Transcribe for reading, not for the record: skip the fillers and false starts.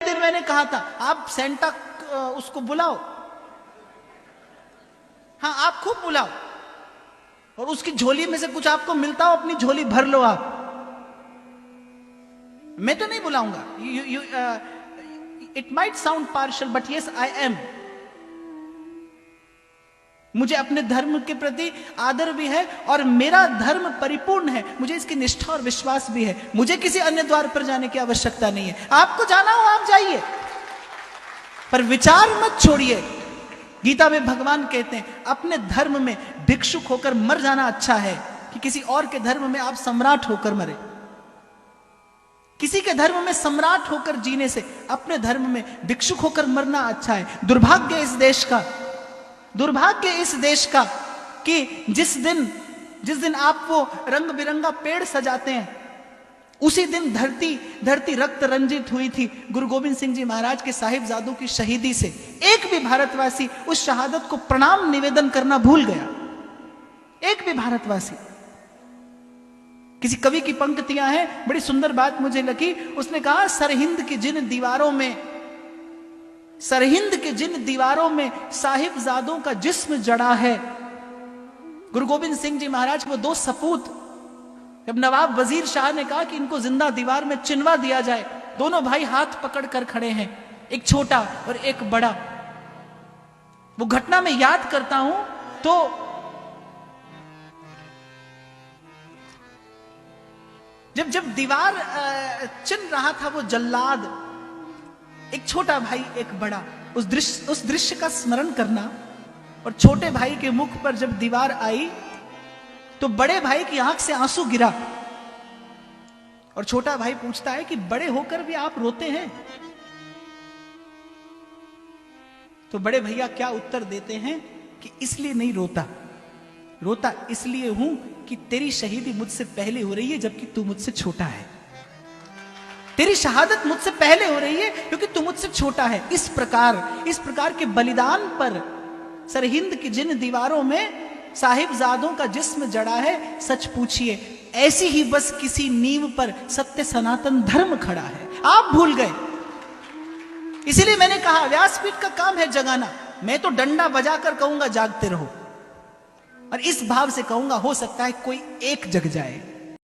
दिन मैंने कहा था आप सेंटा उसको बुलाओ, हाँ आप खूब बुलाओ और उसकी झोली में से कुछ आपको मिलता हो अपनी झोली भर लो आप। मैं तो नहीं बुलाऊंगा। It might sound partial but yes I am. मुझे अपने धर्म के प्रति आदर भी है और मेरा धर्म परिपूर्ण है, मुझे इसकी निष्ठा और विश्वास भी है। मुझे किसी अन्य द्वार पर जाने की आवश्यकता नहीं है। आपको जाना हो आप जाइए, पर विचार मत छोड़िए। गीता में भगवान कहते हैं अपने धर्म में भिक्षुक होकर मर जाना अच्छा है कि किसी और के धर्म में आप सम्राट होकर मरे। किसी के धर्म में सम्राट होकर जीने से अपने धर्म में भिक्षुक होकर मरना अच्छा है। दुर्भाग्य इस देश का, दुर्भाग्य इस देश का कि जिस दिन आप वो रंग बिरंगा पेड़ सजाते हैं उसी दिन धरती रक्त रंजित हुई थी गुरु गोविंद सिंह जी महाराज के साहिबजादों की शहीदी से। एक भी भारतवासी उस शहादत को प्रणाम निवेदन करना भूल गया, एक भी भारतवासी। किसी कवि की पंक्तियां हैं, बड़ी सुंदर बात मुझे लगी। उसने कहा सरहिंद की जिन दीवारों में साहिबजादों का जिस्म जड़ा है। गुरु गोविंद सिंह जी महाराज के वो दो सपूत, जब नवाब वजीर शाह ने कहा कि इनको जिंदा दीवार में चिनवा दिया जाए, दोनों भाई हाथ पकड़ कर खड़े हैं, एक छोटा और एक बड़ा। वो घटना में याद करता हूं तो जब दीवार चिन रहा था वो जल्लाद, एक छोटा भाई एक बड़ा, उस दृश्य का स्मरण करना। और छोटे भाई के मुख पर जब दीवार आई तो बड़े भाई की आंख से आंसू गिरा और छोटा भाई पूछता है कि बड़े होकर भी आप रोते हैं? तो बड़े भैया क्या उत्तर देते हैं कि इसलिए नहीं रोता इसलिए हूं कि तेरी शहीदी मुझसे पहले हो रही है जबकि तू मुझसे छोटा है। तेरी शहादत मुझसे पहले हो रही है क्योंकि तू मुझसे छोटा है। इस प्रकार के बलिदान पर सरहिंद की जिन दीवारों में साहिबजादों का जिस्म जड़ा है, सच पूछिए ऐसी ही बस किसी नींव पर सत्य सनातन धर्म खड़ा है। आप भूल गए। इसीलिए मैंने कहा व्यासपीठ का काम है जगाना। मैं तो डंडा बजाकर कहूंगा जागते रहो, और इस भाव से कहूंगा हो सकता है कोई एक जग जाए।